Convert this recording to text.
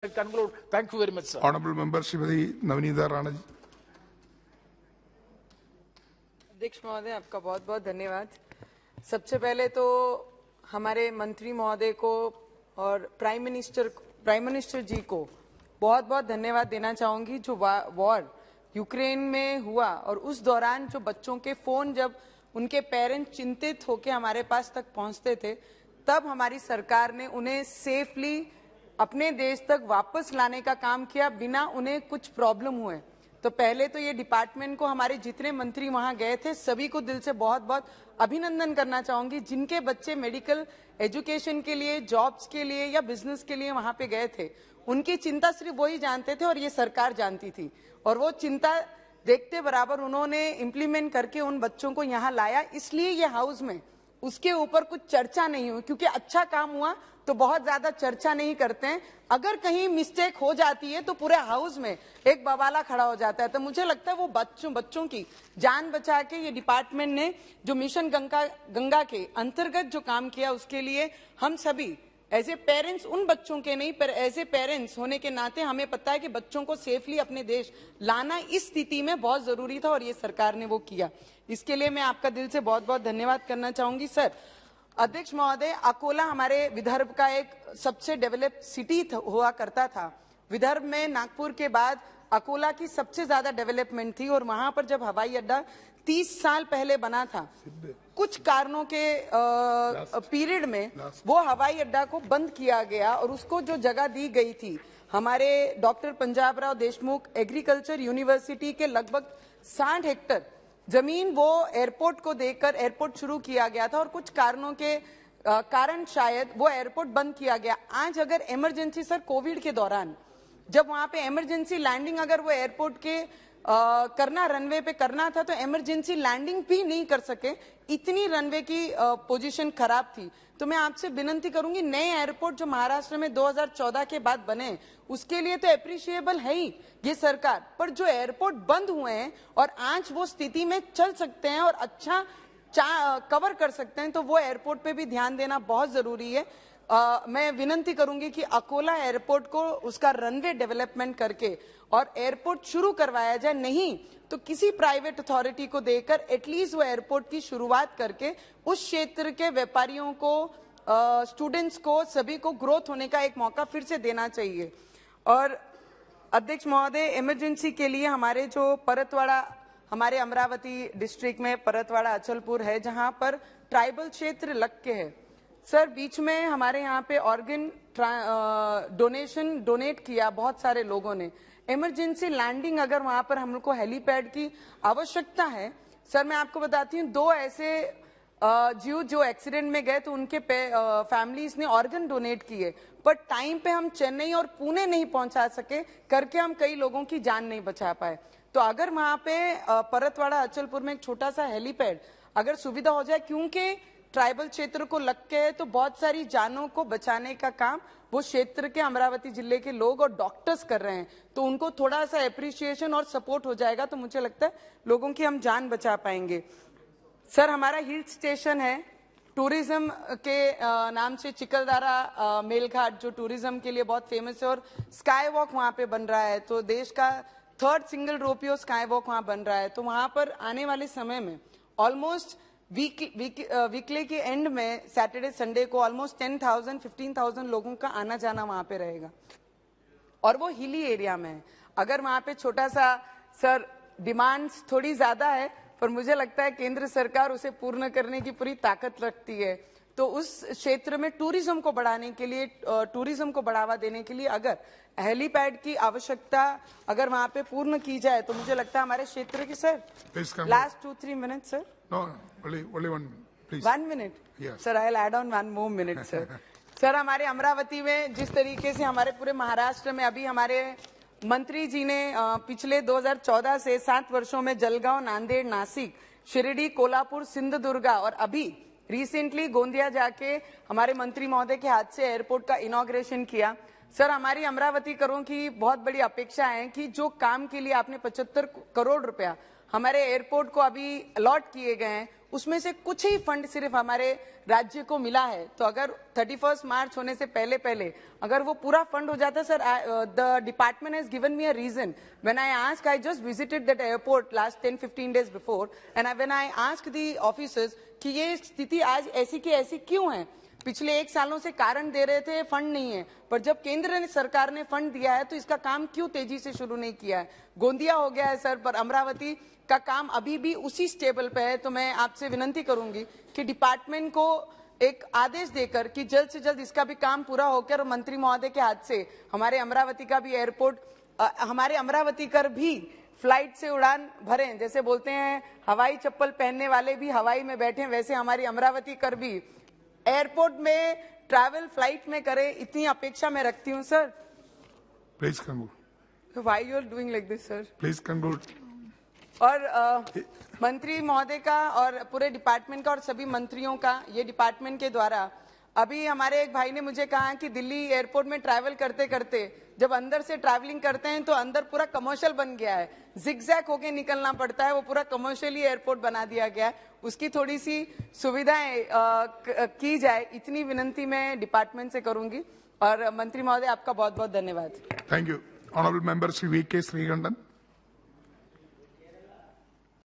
conclude. Thank you very much, sir. Honorable member Shrimati Navneeta Rana ji. अध्यक्ष महोदय, आपका बहुत बहुत धन्यवाद। सबसे पहले तो हमारे मंत्री महोदय को और प्राइम मिनिस्टर जी को बहुत बहुत धन्यवाद देना चाहूंगी। जो वॉर यूक्रेन में हुआ और उस दौरान जो बच्चों के फोन जब उनके पेरेंट्स चिंतित होकर हमारे पास तक पहुंचते थे, तब हमारी सरकार ने उन्हें सेफली अपने देश तक वापस लाने का काम किया बिना उन्हें कुछ प्रॉब्लम हुए। तो पहले तो ये डिपार्टमेंट को, हमारे जितने मंत्री वहां गए थे सभी को दिल से बहुत बहुत अभिनंदन करना चाहूंगी। जिनके बच्चे मेडिकल एजुकेशन के लिए, जॉब्स के लिए या बिजनेस के लिए वहां पे गए थे, उनकी चिंता सिर्फ वही जानते थे और ये सरकार जानती थी, और वो चिंता देखते बराबर उन्होंने इम्प्लीमेंट करके उन बच्चों को यहाँ लाया। इसलिए ये हाउस में उसके ऊपर कुछ चर्चा नहीं हुई, क्योंकि अच्छा काम हुआ तो बहुत ज्यादा चर्चा नहीं करते हैं। अगर कहीं मिस्टेक हो जाती है तो पूरे हाउस में एक बवाला खड़ा हो जाता है। तो मुझे लगता है वो बच्चों की जान बचा के ये डिपार्टमेंट ने जो मिशन गंगा के अंतर्गत जो काम किया, उसके लिए हम सभी एज ए पेरेंट्स, उन बच्चों के नहीं पर एज ए पेरेंट्स होने के नाते हमें पता है कि बच्चों को सेफली अपने देश लाना इस स्थिति में बहुत जरूरी था, और ये सरकार ने वो किया। इसके लिए मैं आपका दिल से बहुत बहुत धन्यवाद करना चाहूंगी। सर, अध्यक्ष महोदय, अकोला हमारे विदर्भ का एक सबसे डेवलप सिटी हुआ करता था। विदर्भ में नागपुर के बाद अकोला की सबसे ज्यादा डेवलपमेंट थी, और वहां पर जब हवाई अड्डा 30 साल पहले बना था, कुछ कारणों के पीरियड में वो हवाई अड्डा को बंद किया गया, और उसको जो जगह दी गई थी हमारे doctor Punjab Rao Deshmukh agriculture university के लगभग 60 हेक्टेयर जमीन, वो एयरपोर्ट को देकर एयरपोर्ट शुरू किया गया था, और कुछ कारणों के कारण शायद वो एयरपोर्ट बंद किया गया। आज अगर इमरजेंसी, सर, कोविड के दौरान जब वहां पे इमरजेंसी लैंडिंग अगर वो एयरपोर्ट के करना, रनवे पे करना था, तो इमरजेंसी लैंडिंग भी नहीं कर सके, इतनी रनवे की पोजीशन खराब थी। तो मैं आपसे विनती करूंगी, नए एयरपोर्ट जो महाराष्ट्र में 2014 के बाद बने, उसके लिए तो एप्रिशिएबल है ही ये सरकार, पर जो एयरपोर्ट बंद हुए हैं और आज वो स्थिति में चल सकते हैं और अच्छा कवर कर सकते हैं, तो वो एयरपोर्ट पे भी ध्यान देना बहुत जरूरी है। मैं विनती करूंगी कि अकोला एयरपोर्ट को उसका रनवे डेवलपमेंट करके और एयरपोर्ट शुरू करवाया जाए, नहीं तो किसी प्राइवेट अथॉरिटी को देकर एटलीस्ट वो एयरपोर्ट की शुरुआत करके उस क्षेत्र के व्यापारियों को, स्टूडेंट्स को, सभी को ग्रोथ होने का एक मौका फिर से देना चाहिए। और अध्यक्ष महोदय, इमरजेंसी के लिए हमारे जो परतवाड़ा, हमारे अमरावती डिस्ट्रिक्ट में परतवाड़ा अचलपुर है, जहां पर ट्राइबल क्षेत्र लग के है। सर, बीच में हमारे यहाँ पे ऑर्गन डोनेट किया बहुत सारे लोगों ने। इमरजेंसी लैंडिंग अगर वहां पर हम लोग को हेलीपैड की आवश्यकता है, सर मैं आपको बताती हूँ, 2 ऐसे जीव जो एक्सीडेंट में गए तो उनके फैमिलीज ने ऑर्गन डोनेट किए, पर टाइम पे हम चेन्नई और पुणे नहीं पहुंचा सके करके हम कई लोगों की जान नहीं बचा पाए। तो अगर वहां पे परतवाड़ा अचलपुर में एक छोटा सा हेलीपैड अगर सुविधा हो जाए, क्योंकि ट्राइबल क्षेत्र को लग के है, तो बहुत सारी जानों को बचाने का काम वो क्षेत्र के अमरावती जिले के लोग और डॉक्टर्स कर रहे हैं, तो उनको थोड़ा सा एप्रिसिएशन और सपोर्ट हो जाएगा तो मुझे लगता है लोगों की हम जान बचा पाएंगे। सर, हमारा हिल स्टेशन है, टूरिज्म के नाम से चिकलदारा मेलघाट जो टूरिज्म के लिए बहुत फेमस है, और स्काई वॉक वहां पे बन रहा है, तो देश का 3rd सिंगल रोपियो स्काई वॉक वहां बन रहा है। तो वहां पर आने वाले समय में ऑलमोस्ट वीकली के एंड में सैटरडे संडे को ऑलमोस्ट 10,000-15,000 लोगों का आना जाना वहां पे रहेगा, और वो हिली एरिया में है। अगर वहां पे छोटा सा, सर, डिमांड्स थोड़ी ज्यादा है, पर मुझे लगता है केंद्र सरकार उसे पूर्ण करने की पूरी ताकत रखती है। तो उस क्षेत्र में टूरिज्म को बढ़ाने के लिए, टूरिज्म को बढ़ावा देने के लिए अगर हेलीपैड की आवश्यकता अगर वहां पे पूर्ण की जाए, तो मुझे लगता है हमारे क्षेत्र की, sir, last 2-3 minute sir. No, only 1 minute, please. 1 minute? Yes. Sir, I'll add on 1 more minute, sir. Sir, हमारे अमरावती में जिस तरीके से हमारे पूरे महाराष्ट्र में अभी हमारे मंत्री जी ने पिछले 2014 से 7 वर्षों में जलगांव, नांदेड़, नासिक, शिरडी, कोल्हापुर, सिंधुदुर्गा और अभी रिसेंटली गोंदिया जाके हमारे मंत्री महोदय के हाथ से एयरपोर्ट का इनॉग्रेशन किया। सर, हमारी अमरावती करों की बहुत बड़ी अपेक्षा है कि जो काम के लिए आपने 75 करोड़ रुपया हमारे एयरपोर्ट को अभी अलॉट किए गए हैं, उसमें से कुछ ही फंड सिर्फ हमारे राज्य को मिला है। तो अगर 31 मार्च होने से पहले पहले अगर वो पूरा फंड हो जाता, sir, the department has given me a reason when I ask, I just visited that airport last 10-15 days before, and when I ask the officers कि ये स्थिति आज ऐसी की ऐसी क्यों है, पिछले 1 सालों से कारण दे रहे थे फंड नहीं है, पर जब केंद्र सरकार ने फंड दिया है तो इसका काम क्यों तेजी से शुरू नहीं किया है। गोंदिया हो गया है सर, पर अमरावती का काम अभी भी उसी स्टेबल पे है। तो मैं आपसे विनती करूंगी कि डिपार्टमेंट को एक आदेश देकर कि जल्द से जल्द इसका भी काम पूरा होकर मंत्री महोदय के हाथ से हमारे अमरावती का भी एयरपोर्ट, हमारे अमरावती कर भी फ्लाइट से उड़ान भरें। जैसे बोलते हैं हवाई चप्पल पहनने वाले भी हवाई में बैठे, वैसे हमारी अमरावती कर भी एयरपोर्ट में ट्रैवल फ्लाइट में करे, इतनी अपेक्षा मैं रखती हूँ sir. Please conclude. Why you are doing like this sir? Please conclude. और मंत्री महोदय का और पूरे डिपार्टमेंट का और सभी मंत्रियों का ये डिपार्टमेंट के द्वारा, अभी हमारे एक भाई ने मुझे कहा कि दिल्ली एयरपोर्ट में ट्रैवल करते करते जब अंदर से ट्रैवलिंग करते हैं तो अंदर पूरा कमर्शियल बन गया है, जिगजैग होके निकलना पड़ता है, वो पूरा कमर्शियली एयरपोर्ट बना दिया गया है, उसकी थोड़ी सी सुविधाएं की जाए, इतनी विनती मैं डिपार्टमेंट से करूंगी। और मंत्री महोदय आपका बहुत बहुत धन्यवाद। Thank you. Honourable member Shri V K श्रीगंडन।